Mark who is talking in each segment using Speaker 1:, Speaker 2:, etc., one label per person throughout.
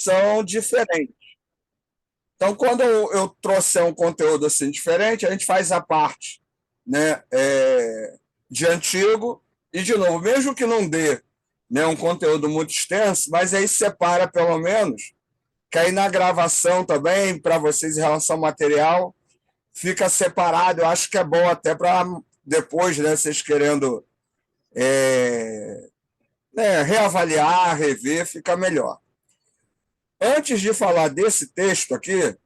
Speaker 1: são diferentes. Então, quando eu trouxer um conteúdo assim diferente, a gente faz a parte, né, de antigo e, de novo, mesmo que não dê, né, um conteúdo muito extenso, mas aí separa pelo menos, que aí na gravação também, para vocês em relação ao material, fica separado. Eu acho que é bom até para depois, né, vocês querendo né, reavaliar, rever, fica melhor. Antes de falar desse texto aqui,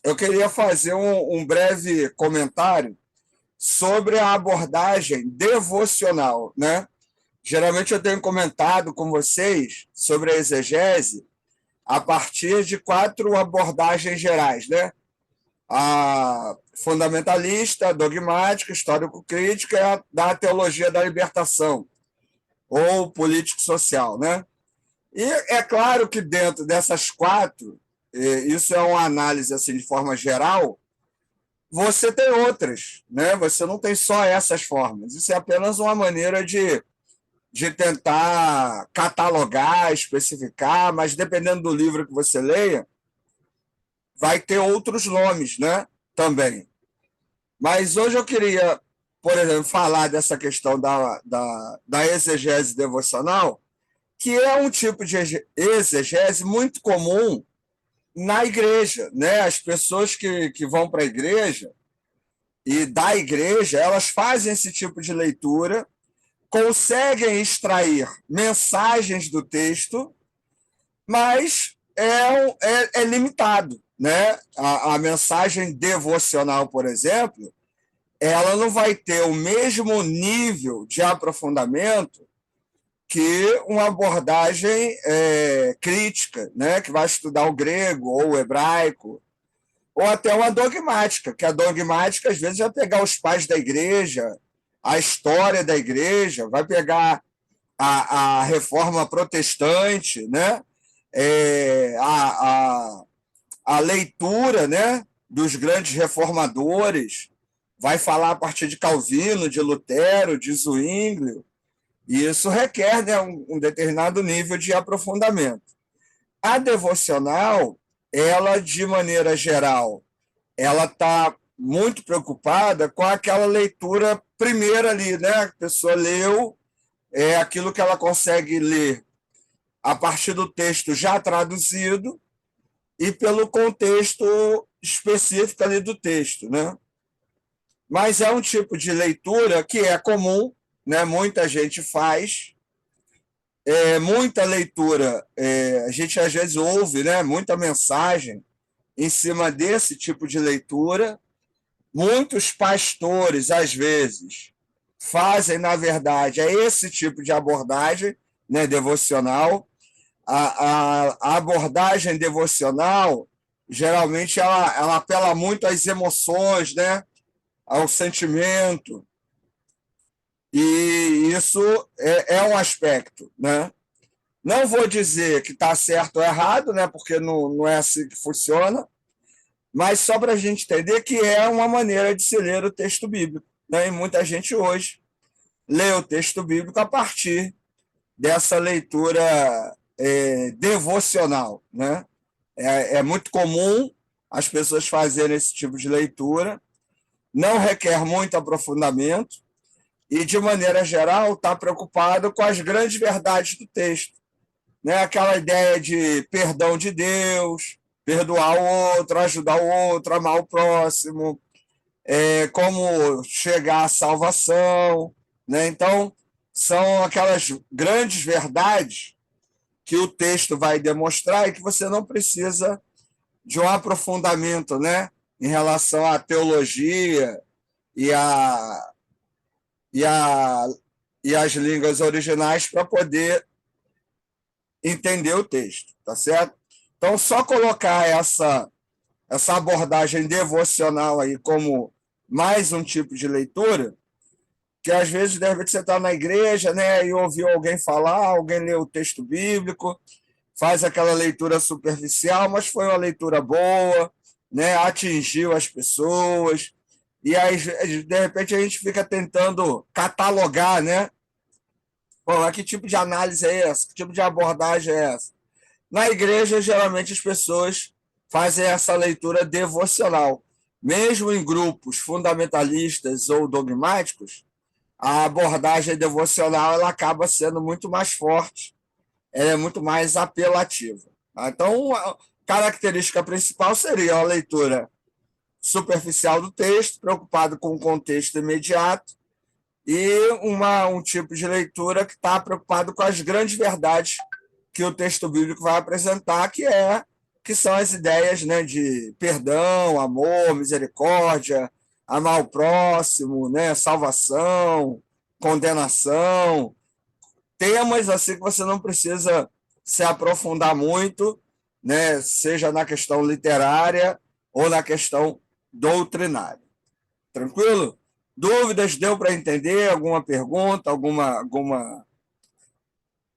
Speaker 1: eu queria fazer um breve comentário sobre a abordagem devocional, né? Geralmente eu tenho comentado com vocês sobre a exegese a partir de 4 abordagens gerais, né? A fundamentalista, a dogmática, histórico-crítica e a da teologia da libertação, ou político-social, né? E é claro que dentro dessas 4, isso é uma análise assim de forma geral, você tem outras, né? Você não tem só essas formas. Isso é apenas uma maneira de tentar catalogar, especificar, mas dependendo do livro que você leia, vai ter outros nomes, né? Também. Mas hoje eu queria, por exemplo, falar dessa questão da exegese devocional, que é um tipo de exegese muito comum na igreja, né? As pessoas que vão para a igreja e da igreja, elas fazem esse tipo de leitura, conseguem extrair mensagens do texto, mas é limitado, né? A mensagem devocional, por exemplo, ela não vai ter o mesmo nível de aprofundamento que uma abordagem crítica, né? Que vai estudar o grego ou o hebraico, ou até uma dogmática, que a dogmática às vezes vai pegar os pais da igreja, a história da igreja, vai pegar a reforma protestante, né? É, a leitura, né, dos grandes reformadores, vai falar a partir de Calvino, de Lutero, de Zwinglio, e isso requer, né, um determinado nível de aprofundamento. A devocional, ela, de maneira geral, ela está muito preocupada com aquela leitura primeira ali, né? A pessoa leu aquilo que ela consegue ler a partir do texto já traduzido e pelo contexto específico ali do texto, né? Mas é um tipo de leitura que é comum, né? Muita gente faz, muita leitura, a gente às vezes ouve, né? Muita mensagem em cima desse tipo de leitura. Muitos pastores, às vezes, fazem, na verdade, esse tipo de abordagem, né, devocional. A abordagem devocional, geralmente, ela apela muito às emoções, né, ao sentimento, e isso um aspecto, né? Não vou dizer que está certo ou errado, né, porque não é assim que funciona, mas só para a gente entender que é uma maneira de se ler o texto bíblico, né? E muita gente hoje lê o texto bíblico a partir dessa leitura devocional, né? É muito comum as pessoas fazerem esse tipo de leitura, não requer muito aprofundamento e, de maneira geral, está preocupado com as grandes verdades do texto, né? Aquela ideia de perdão de Deus, perdoar o outro, ajudar o outro, amar o próximo, como chegar à salvação, né? Então, são aquelas grandes verdades que o texto vai demonstrar e que você não precisa de um aprofundamento, né, em relação à teologia e, a, e, a, e as línguas originais para poder entender o texto, tá certo? Então, só colocar essa abordagem devocional aí como mais um tipo de leitura, que às vezes, de repente, você está na igreja, né, e ouviu alguém falar, alguém leu o texto bíblico, faz aquela leitura superficial, mas foi uma leitura boa, né, atingiu as pessoas, e aí, de repente, a gente fica tentando catalogar, né? Pô, que tipo de análise é essa? Que tipo de abordagem é essa? Na igreja, geralmente as pessoas fazem essa leitura devocional. Mesmo em grupos fundamentalistas ou dogmáticos, a abordagem devocional ela acaba sendo muito mais forte, ela é muito mais apelativa. Então, a característica principal seria a leitura superficial do texto, preocupado com o contexto imediato, e um tipo de leitura que está preocupado com as grandes verdades que o texto bíblico vai apresentar, que são as ideias, né, de perdão, amor, misericórdia, amar o próximo, né, salvação, condenação, temas assim que você não precisa se aprofundar muito, né, seja na questão literária ou na questão doutrinária. Tranquilo? Dúvidas? Deu para entender? Alguma pergunta?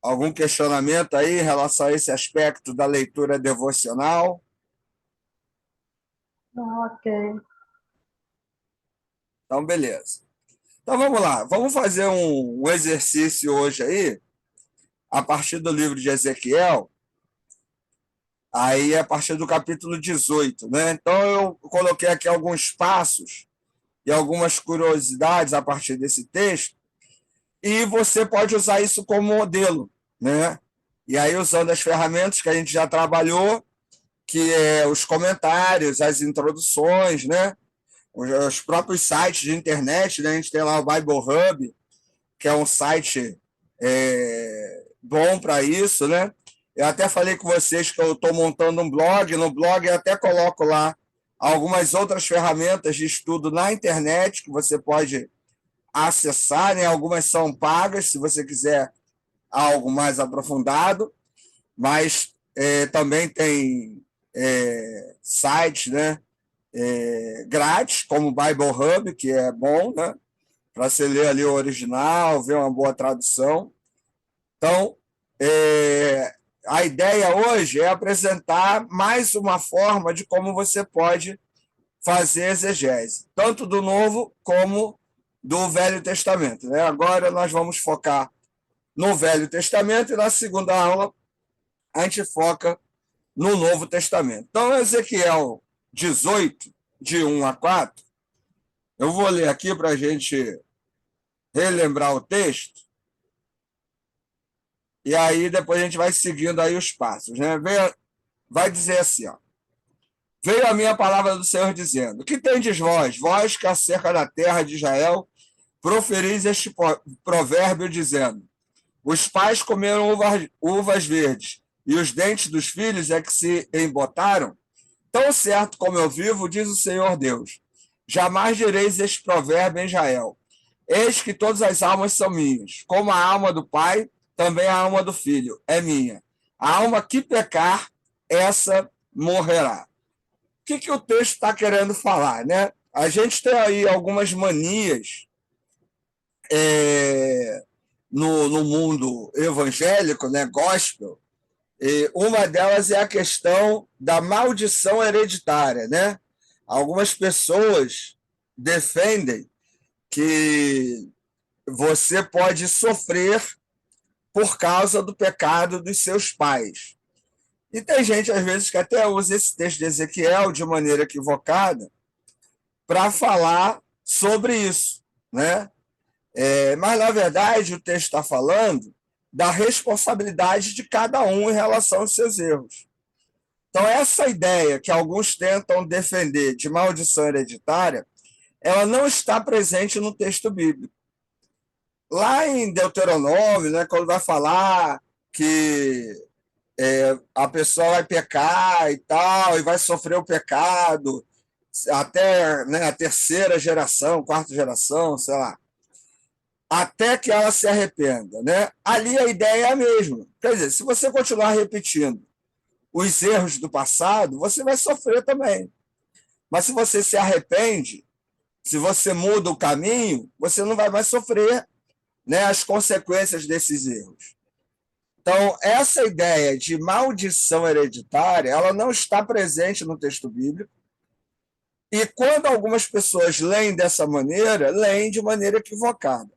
Speaker 1: Algum questionamento aí em relação a esse aspecto da leitura devocional?
Speaker 2: Ok.
Speaker 1: Então, beleza. Então, vamos lá. Vamos fazer um exercício hoje aí, a partir do livro de Ezequiel, aí a partir do capítulo 18, né? Então, eu coloquei aqui alguns passos e algumas curiosidades a partir desse texto, e você pode usar isso como modelo, né? E aí, usando as ferramentas que a gente já trabalhou, que é os comentários, as introduções, né? Os próprios sites de internet, né? A gente tem lá o Bible Hub, que é um site bom para isso, né? Eu até falei com vocês que eu estou montando um blog, no blog eu até coloco lá algumas outras ferramentas de estudo na internet que você pode acessar, né? Algumas são pagas, se você quiser algo mais aprofundado, mas também tem sites, né, grátis, como o Bible Hub, que é bom, né, para você ler ali o original, ver uma boa tradução. Então, a ideia hoje é apresentar mais uma forma de como você pode fazer exegese, tanto do Novo como do Velho Testamento, né? Agora nós vamos focar no Velho Testamento e na segunda aula a gente foca no Novo Testamento. Então, Ezequiel 18, de 1 a 4, eu vou ler aqui para a gente relembrar o texto, e aí depois a gente vai seguindo aí os passos, né? Vai dizer assim, ó. Veio a minha palavra do Senhor dizendo: que tendes vós, vós que acerca da terra de Israel, proferis este provérbio dizendo: os pais comeram uvas verdes, e os dentes dos filhos é que se embotaram? Tão certo como eu vivo, diz o Senhor Deus, jamais direis este provérbio em Israel: eis que todas as almas são minhas, como a alma do pai, também a alma do filho é minha. A alma que pecar, essa morrerá. O que o texto está querendo falar, né? A gente tem aí algumas manias no mundo evangélico, né, gospel, e uma delas é a questão da maldição hereditária, né? Algumas pessoas defendem que você pode sofrer por causa do pecado dos seus pais. E tem gente, às vezes, que até usa esse texto de Ezequiel de maneira equivocada para falar sobre isso, né? Mas, na verdade, o texto está falando da responsabilidade de cada um em relação aos seus erros. Então, essa ideia que alguns tentam defender de maldição hereditária, ela não está presente no texto bíblico. Lá em Deuteronômio, né, quando vai falar que a pessoa vai pecar e tal, e vai sofrer o pecado até, né, a terceira geração, quarta geração, sei lá, até que ela se arrependa, né? Ali a ideia é a mesma. Quer dizer, se você continuar repetindo os erros do passado, você vai sofrer também. Mas se você se arrepende, se você muda o caminho, você não vai mais sofrer, né, as consequências desses erros. Então, essa ideia de maldição hereditária, ela não está presente no texto bíblico. E quando algumas pessoas leem dessa maneira, leem de maneira equivocada.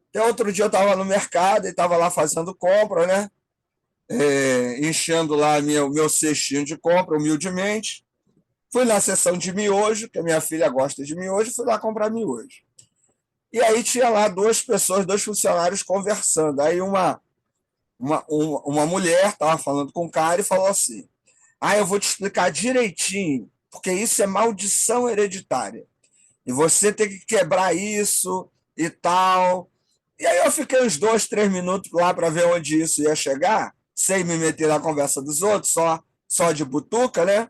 Speaker 1: Até outro dia eu estava no mercado e estava lá fazendo compra, né? enchendo lá o meu cestinho de compra, humildemente. Fui na seção de miojo, que a minha filha gosta de miojo, fui lá comprar miojo. E aí tinha lá duas pessoas, dois funcionários conversando. Aí uma mulher estava falando com o cara e falou assim: Ah, eu vou te explicar direitinho, porque isso é maldição hereditária. E você tem que quebrar isso e tal. E aí eu fiquei uns 2, 3 minutos lá para ver onde isso ia chegar, sem me meter na conversa dos outros, só de butuca, né?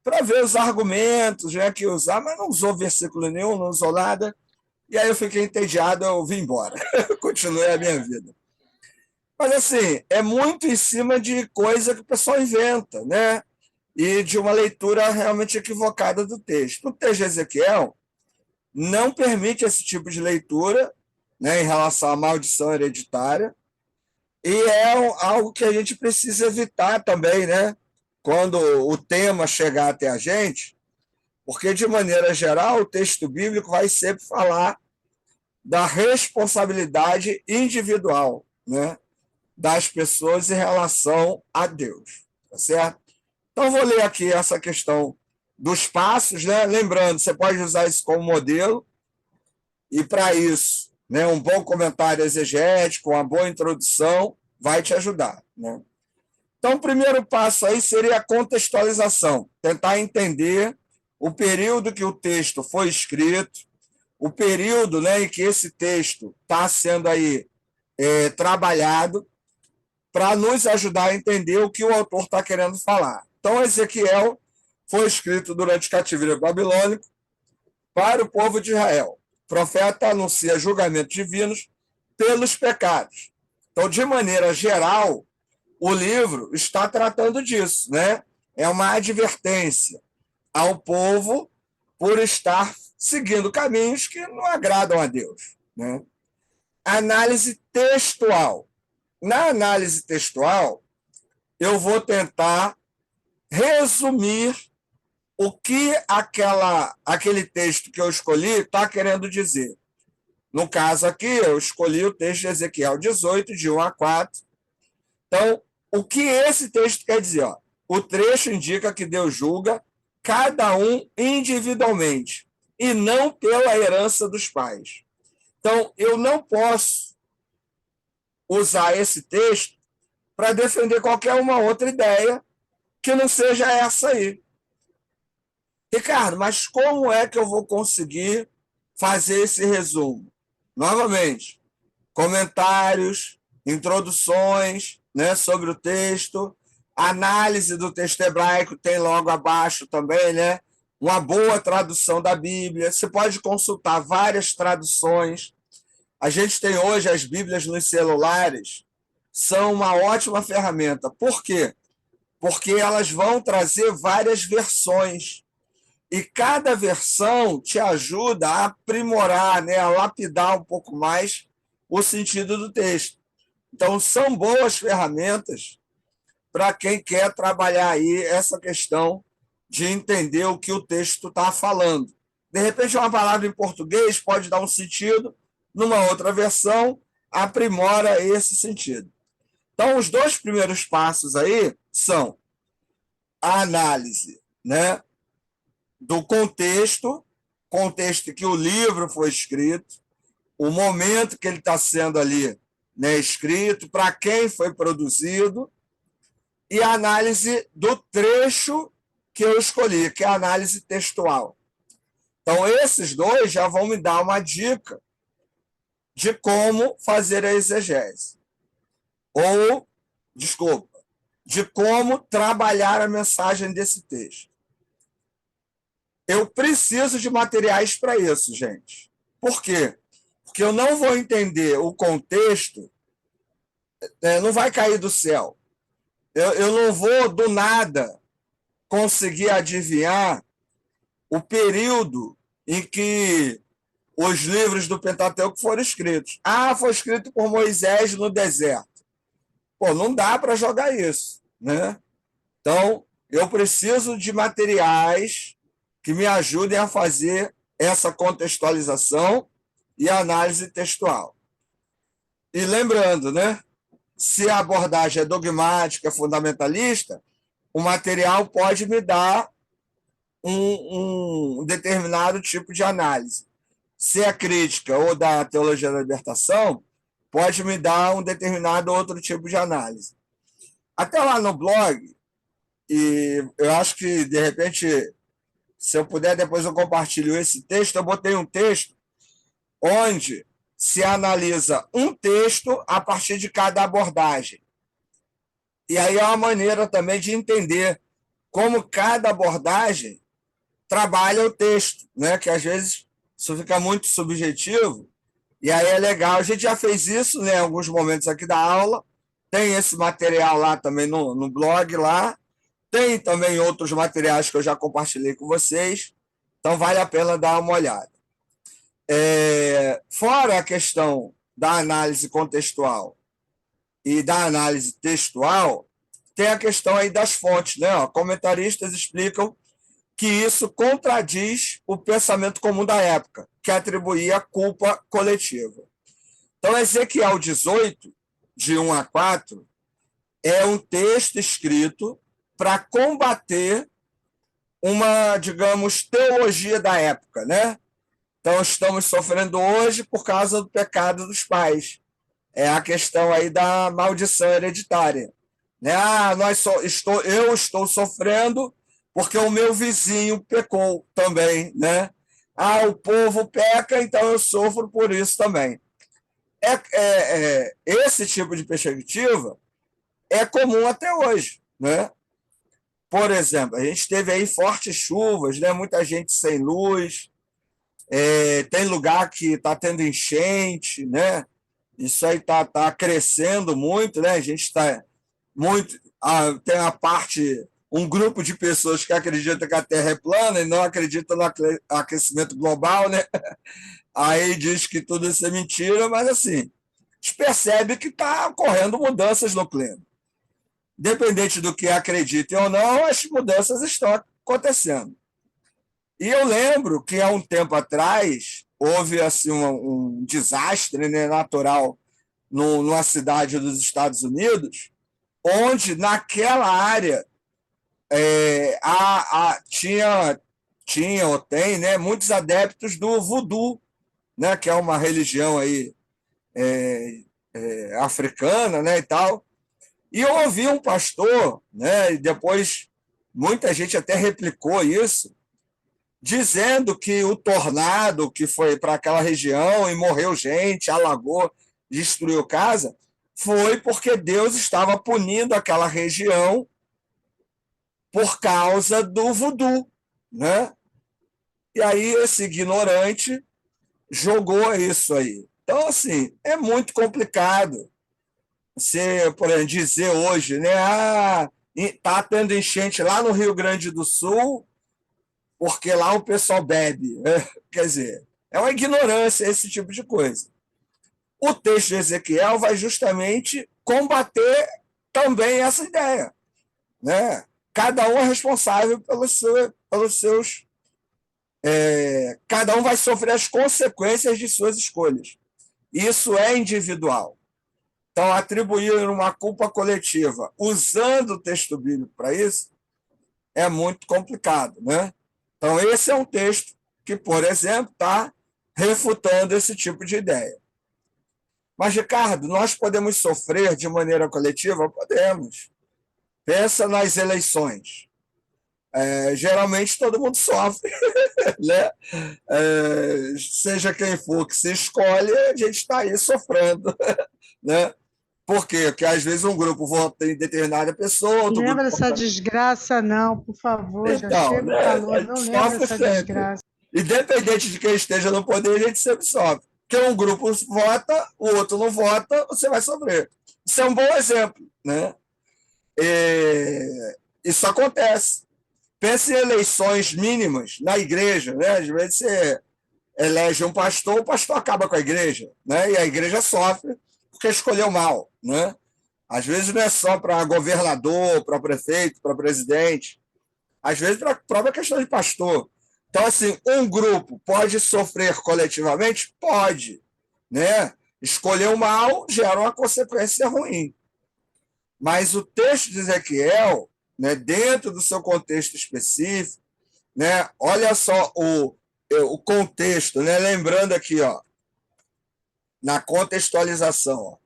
Speaker 1: Para ver os argumentos, né, que usar, mas não usou versículo nenhum, não usou nada. E aí eu fiquei entediado, eu vim embora. Continuei a minha vida. Mas assim, é muito em cima de coisa que o pessoal inventa, né? E de uma leitura realmente equivocada do texto. O texto de Ezequiel não permite esse tipo de leitura, né, em relação à maldição hereditária, e é algo que a gente precisa evitar também, né, quando o tema chegar até a gente, porque, de maneira geral, o texto bíblico vai sempre falar da responsabilidade individual, né, das pessoas em relação a Deus, tá certo? Então, vou ler aqui essa questão dos passos, né? Lembrando, você pode usar isso como modelo, e para isso, né, um bom comentário exegético, uma boa introdução, vai te ajudar, né? Então, o primeiro passo aí seria a contextualização, tentar entender o período que o texto foi escrito, o período, né, em que esse texto está sendo aí trabalhado, para nos ajudar a entender o que o autor está querendo falar. Então, Ezequiel foi escrito durante o cativeiro babilônico para o povo de Israel. O profeta anuncia julgamentos divinos pelos pecados. Então, de maneira geral, o livro está tratando disso, né? É uma advertência ao povo por estar seguindo caminhos que não agradam a Deus, né? Análise textual. Na análise textual, eu vou tentar resumir o que aquele texto que eu escolhi está querendo dizer. No caso aqui, eu escolhi o texto de Ezequiel 18, de 1 a 4. Então, o que esse texto quer dizer? Ó? O trecho indica que Deus julga cada um individualmente e não pela herança dos pais. Então, eu não posso usar esse texto para defender qualquer uma outra ideia que não seja essa aí. Ricardo, mas como é que eu vou conseguir fazer esse resumo? Novamente, comentários, introduções, né, sobre o texto, análise do texto hebraico tem logo abaixo também, né? Uma boa tradução da Bíblia. Você pode consultar várias traduções. A gente tem hoje as Bíblias nos celulares, são uma ótima ferramenta. Por quê? Porque elas vão trazer várias versões. E cada versão te ajuda a aprimorar, né, a lapidar um pouco mais o sentido do texto. Então, são boas ferramentas para quem quer trabalhar aí essa questão de entender o que o texto está falando. De repente, uma palavra em português pode dar um sentido, numa outra versão, aprimora esse sentido. Então, os dois primeiros passos aí são a análise, né, do contexto que o livro foi escrito, o momento que ele está sendo ali, né, escrito, para quem foi produzido, e a análise do trecho que eu escolhi, que é a análise textual. Então, esses dois já vão me dar uma dica de como fazer a exegese. Ou, desculpa, de como trabalhar a mensagem desse texto. Eu preciso de materiais para isso, gente. Por quê? Porque eu não vou entender o contexto, não vai cair do céu. Eu não vou, do nada, conseguir adivinhar o período em que os livros do Pentateuco foram escritos. Ah, foi escrito por Moisés no deserto. Pô, não dá para jogar isso, né? Então, eu preciso de materiais que me ajudem a fazer essa contextualização e análise textual. E lembrando, né? Se a abordagem é dogmática, fundamentalista, o material pode me dar um determinado tipo de análise. Se é crítica ou da teologia da libertação, pode me dar um determinado outro tipo de análise. Até lá no blog, e eu acho que, de repente, se eu puder, depois eu compartilho esse texto, eu botei um texto onde se analisa um texto a partir de cada abordagem. E aí é uma maneira também de entender como cada abordagem trabalha o texto, né? Que às vezes isso fica muito subjetivo, e aí é legal. A gente já fez isso, né, em alguns momentos aqui da aula, tem esse material lá também no blog lá, tem também outros materiais que eu já compartilhei com vocês, então vale a pena dar uma olhada. Fora a questão da análise contextual e da análise textual, tem a questão aí das fontes, né? Comentaristas explicam que isso contradiz o pensamento comum da época, que atribuía culpa coletiva. Então, Ezequiel 18, de 1 a 4, é um texto escrito para combater uma, digamos, teologia da época, né? Então, estamos sofrendo hoje por causa do pecado dos pais. É a questão aí da maldição hereditária. Né? Eu estou sofrendo porque o meu vizinho pecou também. Né? O povo peca, então eu sofro por isso também. Esse tipo de perspectiva é comum até hoje. Né? Por exemplo, a gente teve aí fortes chuvas, né? Muita gente sem luz, tem lugar que está tendo enchente, né? Isso aí está crescendo muito, né? A gente está muito. Tem a parte, um grupo de pessoas que acreditam que a Terra é plana e não acreditam no aquecimento global, né? Aí diz que tudo isso é mentira, mas assim, a gente percebe que está ocorrendo mudanças no clima. Independente do que acreditem ou não, as mudanças estão acontecendo. E eu lembro que há um tempo atrás houve assim, um desastre, né, natural numa cidade dos Estados Unidos, onde naquela área tinha ou tem, né, muitos adeptos do voodoo, né, que é uma religião aí, africana, né, e tal. E eu ouvi um pastor, né, e depois muita gente até replicou isso, dizendo que o tornado que foi para aquela região e morreu gente, alagou, destruiu casa, foi porque Deus estava punindo aquela região por causa do voodoo, né? E aí esse ignorante jogou isso aí. Então, assim, é muito complicado você, por exemplo, dizer hoje, né? Tá tendo enchente lá no Rio Grande do Sul, porque lá o pessoal bebe. Né? Quer dizer, é uma ignorância esse tipo de coisa. O texto de Ezequiel vai justamente combater também essa ideia. Né? Cada um é responsável pelos seus. Cada um vai sofrer as consequências de suas escolhas. Isso é individual. Então, atribuir uma culpa coletiva usando o texto bíblico para isso é muito complicado. Né? Então, esse é um texto que, por exemplo, está refutando esse tipo de ideia. Mas, Ricardo, nós podemos sofrer de maneira coletiva? Podemos. Pensa nas eleições. Geralmente todo mundo sofre, né? Seja quem for que se escolhe, a gente está aí sofrendo. Né? Por quê? Porque às vezes um grupo vota em determinada pessoa, outro
Speaker 2: Lembra
Speaker 1: grupo
Speaker 2: dessa
Speaker 1: vota...
Speaker 2: desgraça, não, por favor, já
Speaker 1: Então,
Speaker 2: chega o
Speaker 1: né?
Speaker 2: calor,
Speaker 1: A
Speaker 2: não
Speaker 1: gente
Speaker 2: lembra
Speaker 1: sofre
Speaker 2: dessa
Speaker 1: sempre.
Speaker 2: desgraça.
Speaker 1: Independente de quem esteja no poder, a gente sempre sofre. Porque um grupo vota, o outro não vota, você vai sofrer. Isso é um bom exemplo. Né? Isso acontece. Pense em eleições mínimas na igreja. Né? Às vezes você elege um pastor, o pastor acaba com a igreja. Né? E a igreja sofre porque escolheu mal. Né? Às vezes não é só para governador, para prefeito, para presidente. Às vezes para a própria questão de pastor. Então, assim, um grupo pode sofrer coletivamente? Pode. Né? Escolher o mal gera uma consequência ruim. Mas o texto de Ezequiel, né, dentro do seu contexto específico, né, olha só o contexto, né, lembrando aqui, ó, na contextualização, ó,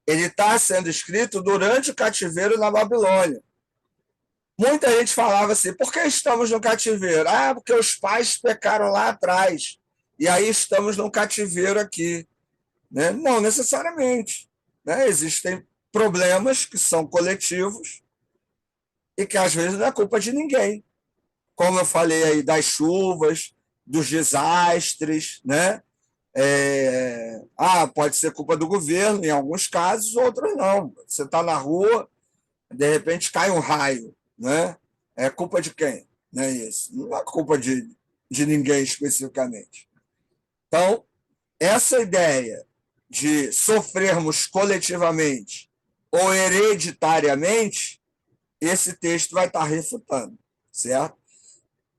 Speaker 1: ele está sendo escrito durante o cativeiro na Babilônia. Muita gente falava assim, por que estamos no cativeiro? Ah, porque os pais pecaram lá atrás, e aí estamos no cativeiro aqui. Né? Não necessariamente. Né? Existem problemas que são coletivos e que às vezes não é culpa de ninguém. Como eu falei aí das chuvas, dos desastres, né? Pode ser culpa do governo, em alguns casos, outros não. Você está na rua, de repente cai um raio, né? É culpa de quem? Não é isso? Não é culpa de ninguém especificamente. Então, essa ideia de sofrermos coletivamente ou hereditariamente, esse texto vai estar refutando, certo?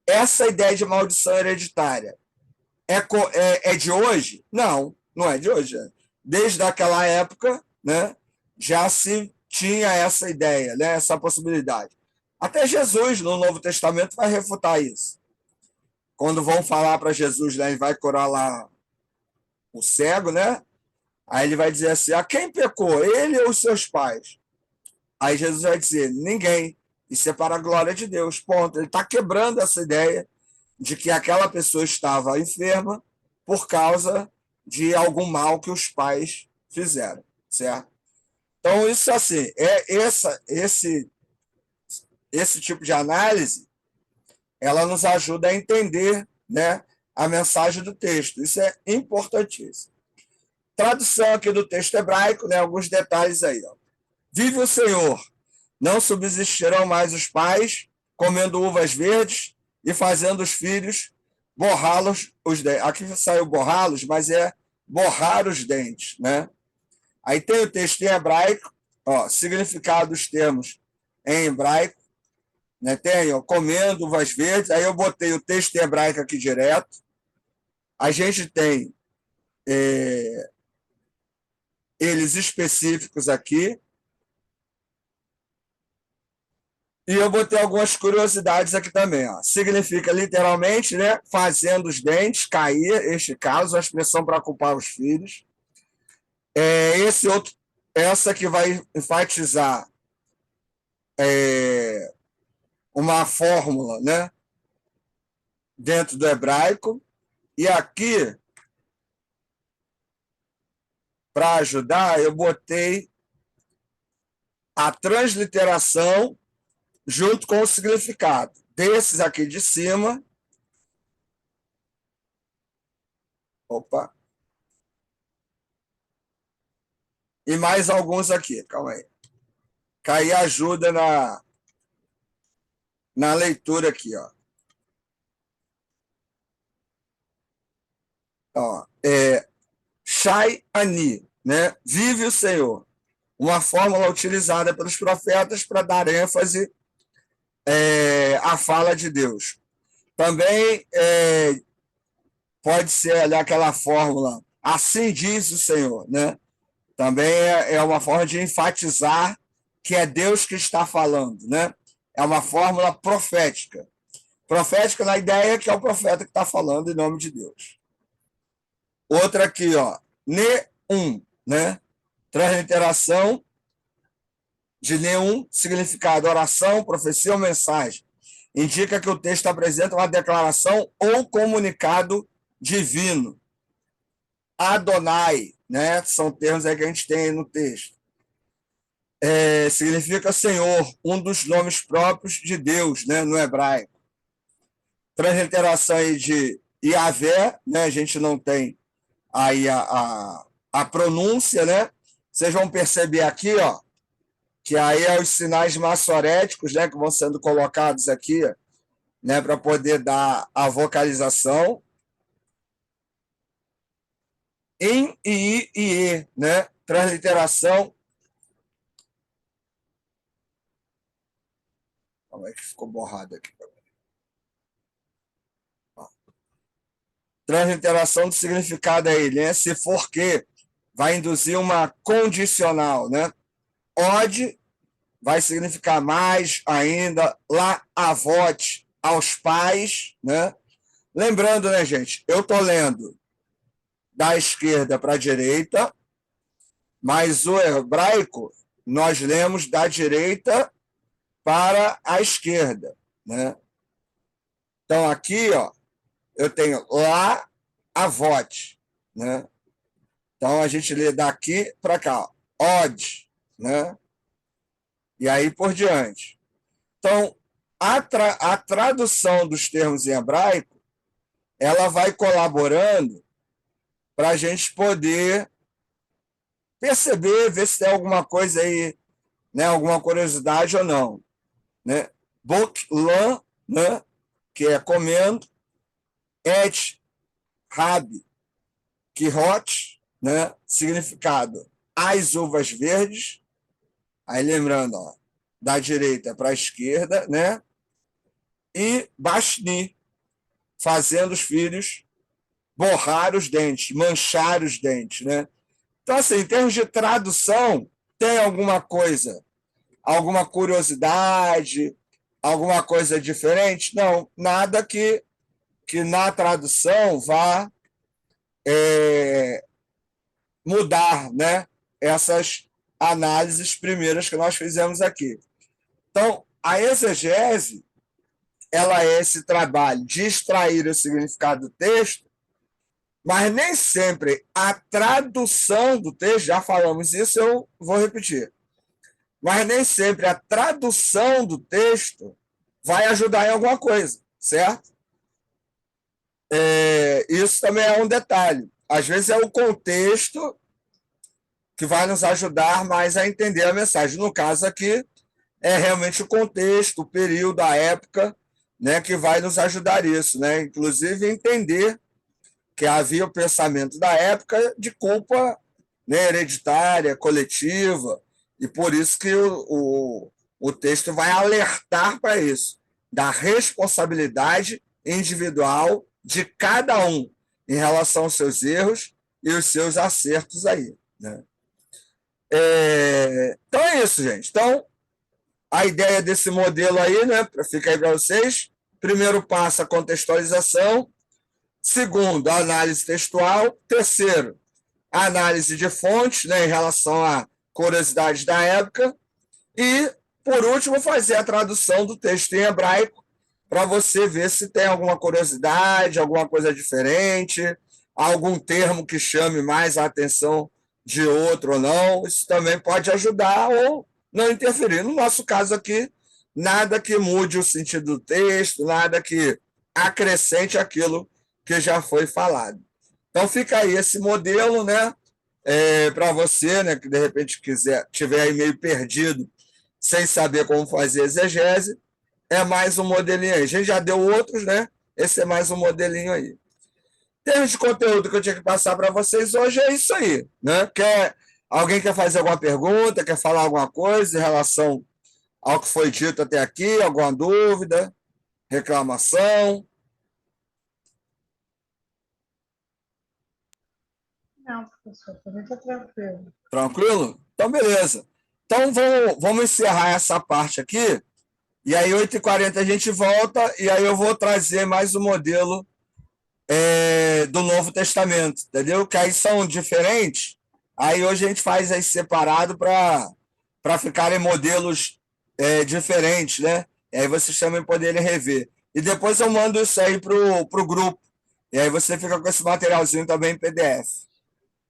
Speaker 1: Essa ideia de maldição hereditária é de hoje? Não, não é de hoje. Desde aquela época, né, já se tinha essa ideia, né, essa possibilidade. Até Jesus, no Novo Testamento, vai refutar isso. Quando vão falar para Jesus, né, ele vai curar lá o cego, né? Aí ele vai dizer assim: a quem pecou? Ele ou os seus pais? Aí Jesus vai dizer: ninguém. Isso é para a glória de Deus. Ponto. Ele está quebrando essa ideia de que aquela pessoa estava enferma por causa de algum mal que os pais fizeram, certo? Então, isso assim, esse tipo de análise, ela nos ajuda a entender, né, a mensagem do texto. Isso é importantíssimo. Tradução aqui do texto hebraico, né, alguns detalhes aí. Ó. Vive o Senhor, não subsistirão mais os pais, comendo uvas verdes e fazendo os filhos borrá-los os dentes. Aqui saiu borrá-los, mas é borrar os dentes, né? Aí tem o texto em hebraico, ó, significado dos termos em hebraico, né? Tem, ó, comendo uvas verdes. Aí eu botei o texto em hebraico aqui direto. A gente tem eles específicos aqui. E eu botei algumas curiosidades aqui também. Ó. Significa literalmente, né, fazendo os dentes cair, este caso, a expressão para culpar os filhos. Essa que vai enfatizar uma fórmula, né, dentro do hebraico. E aqui, para ajudar, eu botei a transliteração junto com o significado. Desses aqui de cima. Opa. E mais alguns aqui, calma aí. Cair ajuda na leitura aqui, ó. Ó, Shai Ani, né? Vive o Senhor. Uma fórmula utilizada pelos profetas para dar ênfase à fala de Deus. Também pode ser ali aquela fórmula, assim diz o Senhor, né? Também é uma forma de enfatizar que é Deus que está falando, né? É uma fórmula profética. Profética na ideia que é o profeta que está falando em nome de Deus. Outra aqui, ó, Neum, né? Transliteração de nenhum significado, oração, profecia ou mensagem. Indica que o texto apresenta uma declaração ou comunicado divino. Adonai, né? São termos aí que a gente tem no texto. Significa Senhor, um dos nomes próprios de Deus, né? No hebraico. Transliteração aí de Yahvé, né? A gente não tem aí a pronúncia, né? Vocês vão perceber aqui, ó, que aí é os sinais maçoréticos, né, que vão sendo colocados aqui, né, para poder dar a vocalização. Em, e, né, transliteração. Como é que ficou borrado aqui? Transliteração do significado aí, né, se for que vai induzir uma condicional, né? Ode vai significar mais ainda lá avote, aos pais, né? Lembrando, né, gente, eu estou lendo da esquerda para a direita, mas o hebraico nós lemos da direita para a esquerda, né? Então, aqui, ó, eu tenho lá avote, né? Então, a gente lê daqui para cá, od, né? E aí por diante. Então, a tradução dos termos em hebraico, ela vai colaborando para a gente poder perceber, ver se tem alguma coisa aí, né, alguma curiosidade ou não, né? Bok lan, né, que é comendo, et rab, quirot, né, significado as uvas verdes, aí lembrando, ó, da direita para a esquerda, né? E bashni, fazendo os filhos borrar os dentes, manchar os dentes, né? Então, assim, em termos de tradução, tem alguma coisa, alguma curiosidade, alguma coisa diferente? Não, nada que na tradução vá mudar, né, essas análises primeiras que nós fizemos aqui. Então, a exegese, ela é esse trabalho de extrair o significado do texto, mas nem sempre a tradução do texto, já falamos isso, eu vou repetir, mas nem sempre a tradução do texto vai ajudar em alguma coisa, certo? Isso também é um detalhe. Às vezes é o contexto que vai nos ajudar mais a entender a mensagem. No caso aqui, é realmente o contexto, o período, a época, né, que vai nos ajudar isso, né? Inclusive entender que havia o pensamento da época de culpa, né, hereditária, coletiva, e por isso que o texto vai alertar para isso, da responsabilidade individual de cada um em relação aos seus erros e os seus acertos aí, né? Então é isso, gente. Então, a ideia desse modelo aí, né, fica aí para vocês. Primeiro passo, a contextualização. Segundo, a análise textual. Terceiro, a análise de fontes, né, em relação a curiosidades da época. E, por último, fazer a tradução do texto em hebraico para você ver se tem alguma curiosidade, alguma coisa diferente, algum termo que chame mais a atenção de outro ou não. Isso também pode ajudar ou não interferir. No nosso caso aqui, nada que mude o sentido do texto, nada que acrescente aquilo que já foi falado. Então fica aí esse modelo, né? Para você, né, que de repente tiver aí meio perdido, sem saber como fazer exegese, é mais um modelinho aí. A gente já deu outros, né? Esse é mais um modelinho aí. Em termos de conteúdo que eu tinha que passar para vocês hoje é isso aí, né? Alguém quer fazer alguma pergunta, quer falar alguma coisa em relação ao que foi dito até aqui, alguma dúvida, reclamação?
Speaker 2: Não, professor, também está tranquilo.
Speaker 1: Tranquilo? Então, beleza. Então, vamos encerrar essa parte aqui, e aí, 8h40 a gente volta, e aí eu vou trazer mais um modelo do Novo Testamento, entendeu? Que aí são diferentes, aí hoje a gente faz aí separado para ficarem modelos diferentes, né? E aí vocês também poderem rever. E depois eu mando isso aí pro grupo, e aí você fica com esse materialzinho também em PDF.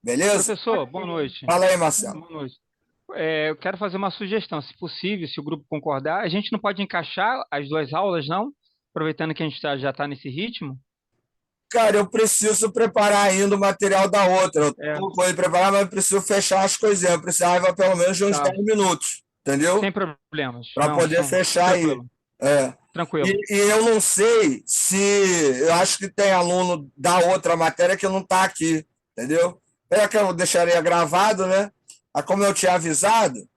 Speaker 1: Beleza?
Speaker 3: Professor, boa noite.
Speaker 1: Fala aí, Marcelo.
Speaker 3: Boa noite. Eu quero fazer uma sugestão, se possível, se o grupo concordar. A gente não pode encaixar as duas aulas, não? Aproveitando que a gente já está nesse ritmo.
Speaker 1: Cara, eu preciso preparar ainda o material da outra. Eu
Speaker 3: É.
Speaker 1: tô com ele preparado, mas eu preciso fechar as coisinhas. Eu precisava pelo menos de uns
Speaker 3: Tá.
Speaker 1: 10 minutos, entendeu?
Speaker 3: Sem problemas.
Speaker 1: Para poder fechar
Speaker 3: tranquilo.
Speaker 1: aí.
Speaker 3: Tranquilo.
Speaker 1: E eu não sei se. Eu acho que tem aluno da outra matéria que não está aqui, entendeu? É que eu deixaria gravado, né? Como eu tinha avisado,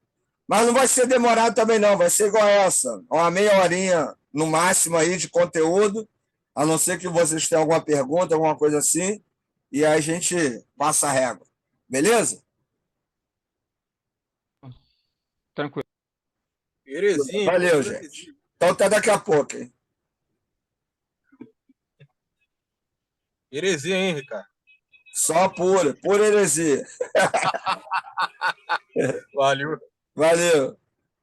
Speaker 1: mas não vai ser demorado também, não. Vai ser igual essa. Uma meia horinha no máximo aí de conteúdo, a não ser que vocês tenham alguma pergunta, alguma coisa assim, e aí a gente passa a régua. Beleza?
Speaker 3: Tranquilo.
Speaker 4: Heresia, hein?
Speaker 1: Valeu, gente. Então, até daqui a pouco, hein?
Speaker 4: Heresia, hein, Ricardo?
Speaker 1: Só pura heresia.
Speaker 4: Valeu.
Speaker 1: Valeu.